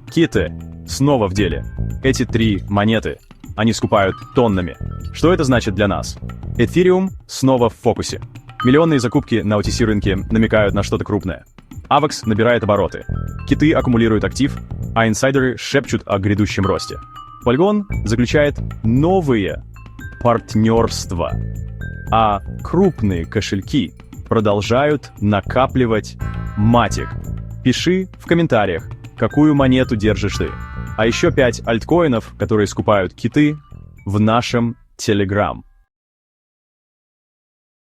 Киты снова в деле. Эти 3 монеты, они скупают тоннами. Что это значит для нас? Ethereum снова в фокусе. Миллионные закупки на OTC рынке намекают на что-то крупное. AVAX набирает обороты. Киты аккумулируют актив, а инсайдеры шепчут о грядущем росте. Polygon заключает новые партнерства, а крупные кошельки продолжают накапливать матик. Пиши в комментариях, какую монету держишь ты. А еще 5 альткоинов, которые скупают киты, в нашем Telegram.